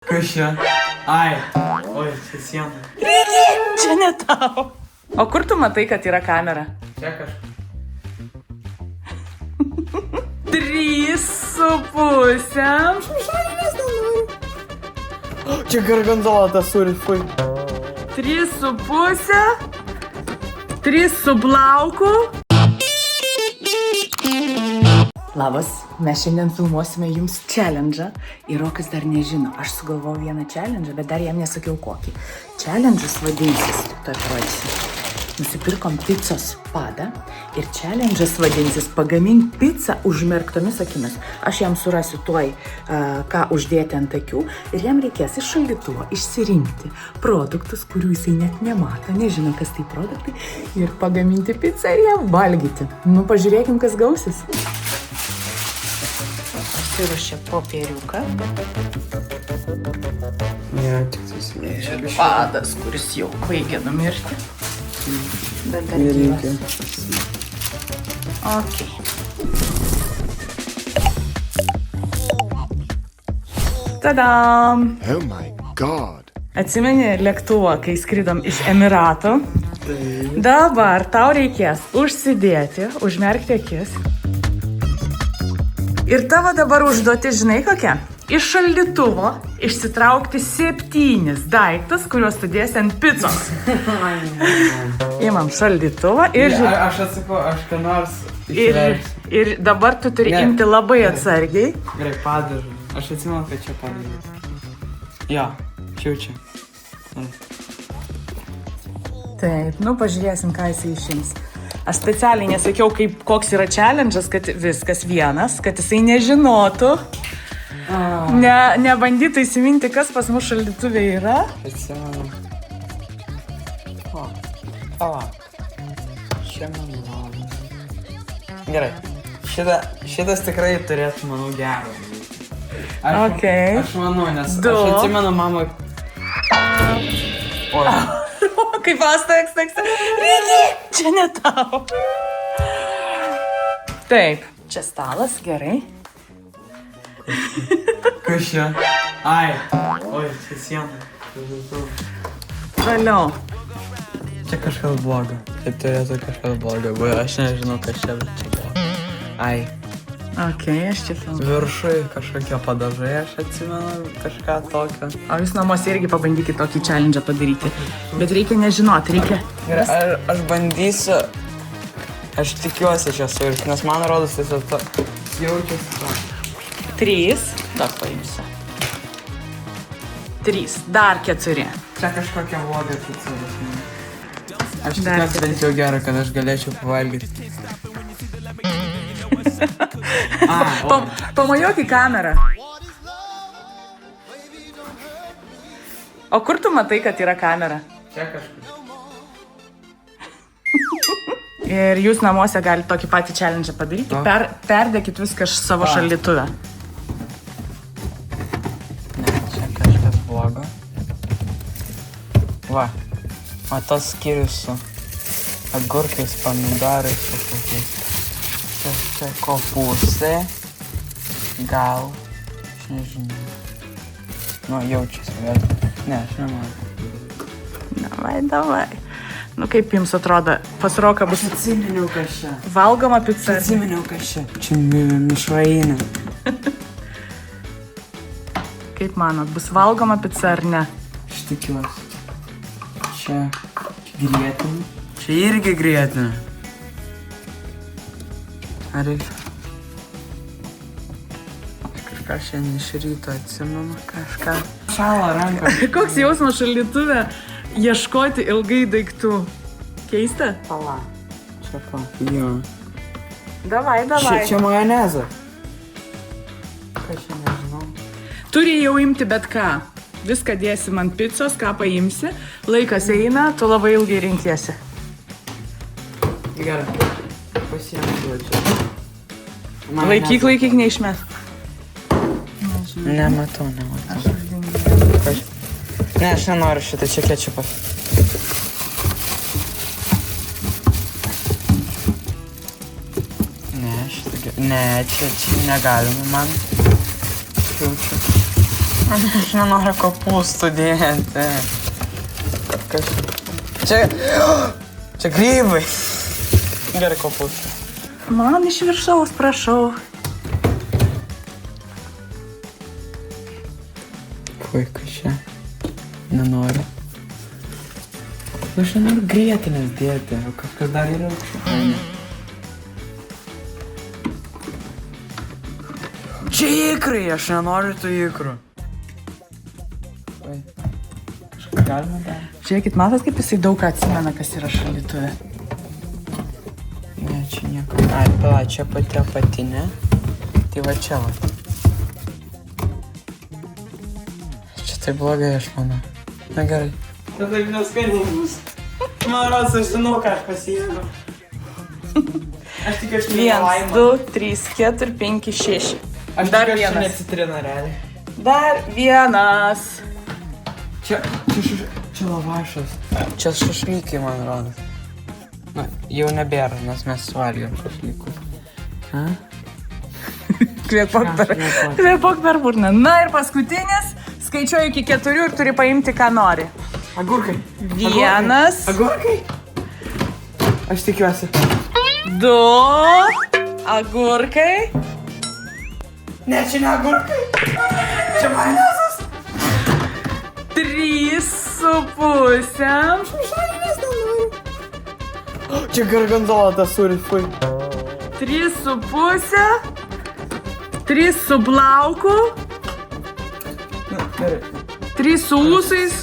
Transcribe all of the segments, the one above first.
Kas čia? Ai. Oi, čia siena. Čia ne tau. O kur tu matai, kad yra kamera? Čia kažkas. 3,5. Čia garganzola suri, fui. 3,5. 3 su blauku. Labas, mes šiandien filmuosime jums challenge'ą ir Rokas dar nežino. Aš sugalvojau vieną challenge'ą, bet dar jam nesakiau kokį. Challenge'as vadinsis, tuoj parodysiu. Nusipirkom picos padą ir challenge'as vadinsis pagamink pizzą užmerktomis akimis. Aš jam surasiu tuoj, ką uždėti ant akių ir jam reikės iš šaldytuvo išsirinkti produktus, kurių jisai net nemato, nežino, kas tai produktai, ir pagaminti pizzą ir ją valgyti. Nu, pažiūrėkim, kas gausis. Pasiruošė popieriuką. Ne, tik susimėžė. Padas, kuris jau baigia numirti. Bet dar gyvas. Ok. Tadam! Oh my god. Atsimeni lėktuvą, kai skridom iš Emiratų? Dabar tau reikės užsidėti, užmerkti akis. Ir tavo dabar užduoti, žinai kokia? Iš šaldytuvo išsitraukti 7 daiktus, kuriuos tu dėsi ant picos. Imam šaldytuvą ir... Aš atsakau, aš ką nors išversiu. Ir dabar tu turi imti labai atsargiai. Gerai, padažu. Aš atsimenu, kad čia padažu. Jo, čia. Taip, nu pažiūrėsim, ką jisai išims. Aš specialiai nesakiau, koks yra challenge'as, kad viskas vienas, kad jisai nežinotų. Nebandytų įsiminti, kas pas mus šaldytuvė yra. Atsimenu. Pala. Čia mano. Gerai. Šitas tikrai turėtų, manau, gerą. Aš manau, nes aš atsimenu mamą. Oi. Kaip pastaks. Rigi, čia ne tau. Taip, čia stalas, gerai. Kas čia? Ai. Oi, čia siena. Toliau. Čia kažkas blogo. Čia turėtų kažkas blogo. Aš nežinau, kas čia, bet čia blogo. Ai. Ok, aš čia filmuoju. Viršui kažkokie padažai, aš atsimenu kažką tokio. O jūs namuose irgi pabandykite tokį challenge'ą padaryti. Bet reikia nežinoti, reikia... Gerai, aš bandysiu. Aš tikiuosi čia suvirti, nes man rodos tiesiog to jaučiasi to. 3. Dar paimsiu. 3. Dar 4. Čia kažkokia bloga pica. Aš tikiuosi bent jau gerą, kad aš galėčiau pavalgyti. Pamojuok į kamerą. O kur tu matai, kad yra kamera? Čia kažkur. Ir jūs namuose galite tokį patį challenge padaryti. Perdėkit viską savo šaldytuvę. Ne, čia kažkas blogo. Va, tas skyrius su agurkais, pomidorais, su kokiais. Čia kopūstai. Gal. Aš nežinau. Nu, jaučiasi, bet... Ne, aš nemanau. Davai. Nu, kaip jums atrodo, pas Roką bus... Aš atsiminiau, kas čia. Valgoma pica. Atsiminiau, kas čia. Čia mišrainė. Kaip manot, bus valgoma pica ar ne? Aš tikiuosi. Čia grietinė. Čia irgi grietinė. Ar reikia? Kažką šiandien iš ryto atsimenu, kažką. Šala ranką. Koks jausmas šaldytuve ieškoti ilgai daiktų? Keista? Pala. Čia pa. Jo. Davai. Čia majonezą. Ką čia nežinau. Turi jau imti bet ką. Viską dėsim ant picos, ką paimsi. Laikas eina, tu labai ilgai rinkiesi. Gerai. Pasiimsiu čia. Laikyk, neišmes. Nematau. Ne, aš nenoriu šitą, čia kečiupas. Ne, čia negalima man. Jaučiu. Aš nenoriu kopūstų dėti. Čia grybai. Gerai kopūstų. Man iš viršaus, prašau. Puiku čia. Nenoriu. Aš nenoriu grietinės dėti, o kažkas dar yra aukščiau. Čia ikrai, aš nenoriu tų ikrų. Oi. Kažką galima dar? Žiūrėkit, matot, kaip jisai daug atsimena, kas yra šaldytuve. Ne, čia nieko. Ai, pala, čia pati apatinė. Tai va čia va. Čia tai blogai, aš manau. Na gerai. Tai taip neskaniai bus. Man rodos, aš žinau, ką aš pasiėmiau. Aš tik aš 1, 2, 3, 4, 5, 6. Aš dar tik aš vienas. ne citrina, realiai. Dar vienas. Čia lavašas. Čia šašlykai, man rodos. Na, jau nebėra, nes mes suvalgėm šašlykus. Ha? Kvėpok per burną. Na ir paskutinis. Skaičiuoju iki 4 ir turi paimti, ką nori. Agurkai. 1. Agurkai. Aš tikiuosi. 2. Agurkai. Ne, čia ne agurkai. Čia majonezas. 3,5. Čia garganzola tas sūris, fui. 3,5. 3 su plauku. Na, gerai. 3 su ūsais.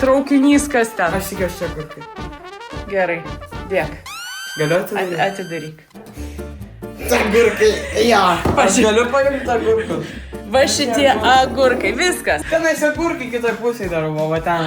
Traukinys kas ten. Aš tikiuosi čia agurkai. Gerai, dėk. Galiu atidaryti? Atidaryk. Agurkai, ja. Aš galiu paimti agurką. Va šitie agurkai, viskas. Tenais agurkai kitoj pusėje dar buvo, va ten.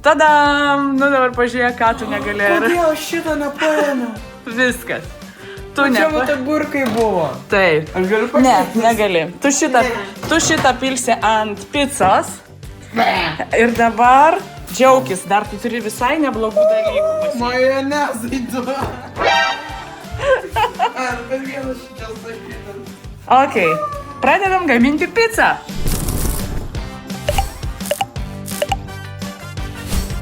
Tadam! Nu dabar pažiūrėk, ką tu negalėjai. Kodėl šito nepaėmiau? Viskas. Tu Čia vat agurkai buvo. Taip. Aš galiu Ne, paimti? negali. Tu šitą pilsi ant picos. Ir dabar džiaukis, dar tu turi visai neblogų dalykų. Majonezai du. Ar bet vienas šitas sakytas. Ok, pradedam gaminti pizzą.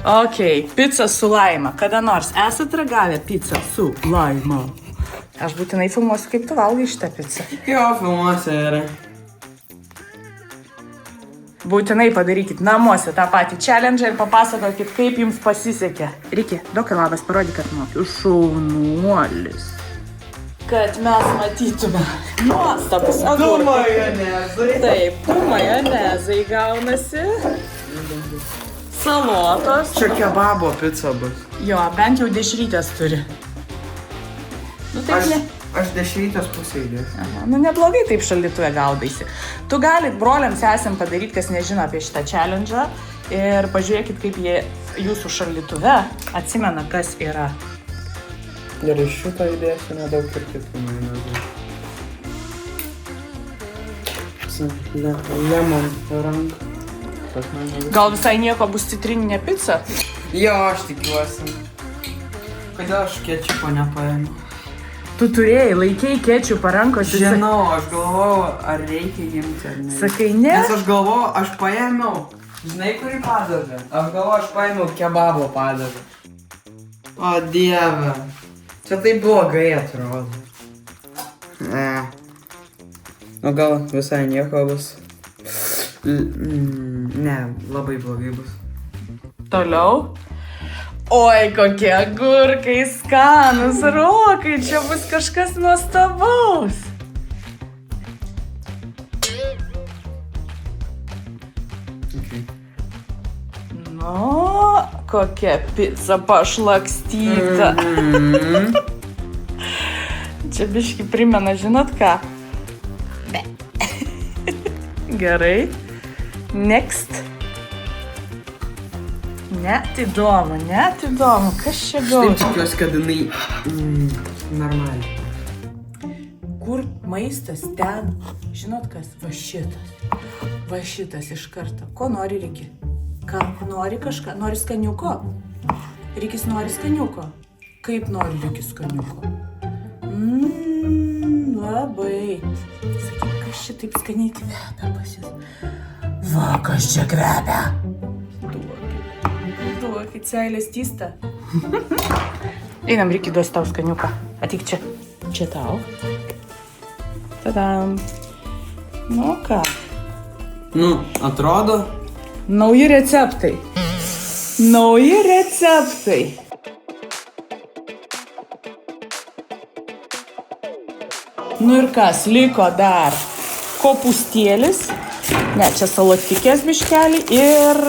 Ok, pica su laima. Kada nors esat ragavę pizzą su laima? Aš būtinai filmuosiu, kaip tu valgai šitą pizzą. Jo, filmuose yra. Būtinai padarykit namuose tą patį challenge ir papasakokit, kaip jums pasisekė. Riki, duok labas, parodyk, kad moki. Šaunuolis. Kad mes matytume nuostabus Du agurkai. majonezai. Taip, du majonezai gaunasi. Salotos. Čia kebabo pica bus. Jo, bent jau dešrytės turi. Nu taip ne. Aš dešrytės pusė įdėsiu. Aha, nu neblogai taip šaldytuve gaudaisi. Tu galit broliams esam padaryti, kas nežino apie šitą challenge ir pažiūrėkit, kaip jie jūsų šaldytuve atsimena, kas yra. Gerai, šitą įdėsiu nedaug ir kitų majonezų. Lemon rank. Gal visai nieko bus citrininė pica? Jo, aš tikiuosi. Kodėl aš kečupo nepaėmiau? Tu turėjai, laikėjai kečupą rankose. Žinau, aš galvojau, ar reikia imti ar ne. Sakai ne? Nes aš galvojau, aš paėmiau. Žinai, kurį padažą? Aš galvojau, aš paėmiau kebabo padažą. O dieve. Čia tai blogai atrodo. Ne. O gal visai nieko bus. Ne, labai blogai bus. Toliau. Oi, kokie agurkai skanus, Rokai, čia bus kažkas nuostabaus. Okay. Nu, kokia pica pašlakstyta. Čia biški primena, žinot ką? Gerai. Next. Net įdomu, kas čia Taip gaus? tikiuosi, kad jinai normaliai. Kur maistas ten? Žinot kas? Va šitas iš karto. Ko nori, Riki? Ką? Nori kažką? Nori skaniuko? Rikis nori skaniuko. Kaip nori Rikis skaniuko? Labai. Sakyk, kas čia taip skaniai kvepia pas jūs? Va, kas čia kvepia. Duokit seilės tystą. Einam, reikia duosi tau skaniuką. Atik čia. Čia tau. Tadam. Nu ką? Nu, atrodo. Nauji receptai. Nauji receptai. Nu ir kas, liko dar kopūstėlis. Ne, čia salatikės biškelį ir.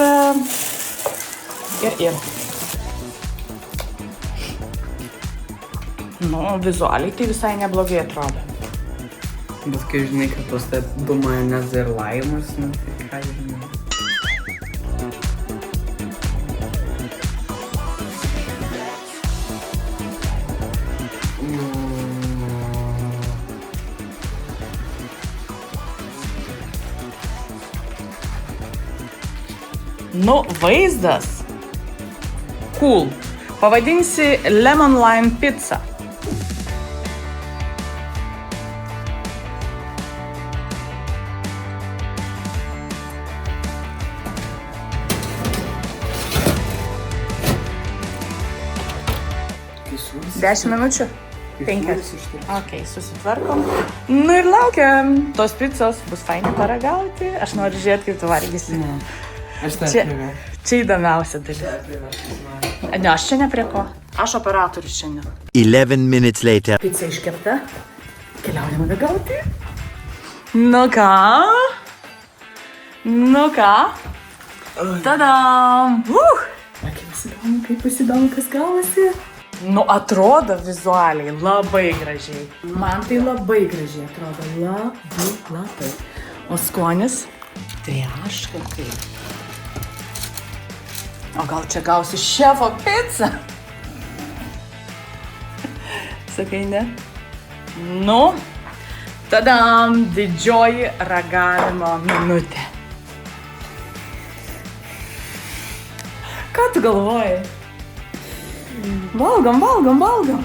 Nu, vizualiai tai visai neblogai atrodo. Bet kai žinai, kad pas tai du majonezai ir laimas, nu, tai ką žinai. Nu, vaizdas. Cool. Pavadinsi Lemon Lime Pizza. Kai sūris. 10 minučių? Kai 5. sūris ištirps. Ok, susitvarkom. Nu ir laukiam. Tos picos bus fainai paragauti. Aš noriu žiūrėti, kaip tu valgysi. Ne. Aš tą Čia, privešiu. čia įdomiausia dalis. Ne, aš čia ne prie ko. Aš operatorius šiandien. 11 minutes later. Pica iškepta. Keliaujame ragauti. Nu ką? Nu ką? Tadam! Kaip įsidomu, kas gavosi. Nu, atrodo vizualiai labai gražiai. Man tai labai gražiai atrodo. Labai. O skonis? Tai aš kaip. O gal čia gausiu šefo pizzą? Sakai, ne? Nu, tadam, didžioji ragavimo minutė. Ką tu galvoji? Valgom.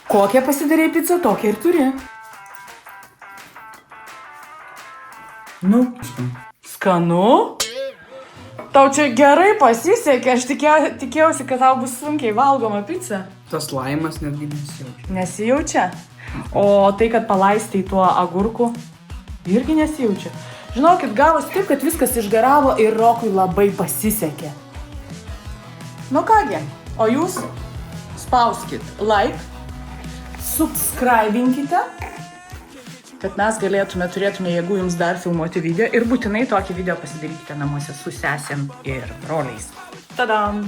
Kokią pasidarei pizzą, tokią ir turi. Nu, skanu? Tau čia gerai pasisekė, aš tikėjausi, kad tau bus sunkiai valgoma pica. Tas laimas netgi nesijaučia. Nesijaučia? O tai, kad palaistai tuo agurku, irgi nesijaučia. Žinokit, gavosi taip, kad viskas išgaravo ir Rokui labai pasisekė. Nu kągi, o jūs spauskit like, subscribinkite, kad mes turėtume jėgų jums dar filmuoti video ir būtinai tokį video pasidarykite namuose su sesėm ir broliais. Tadam!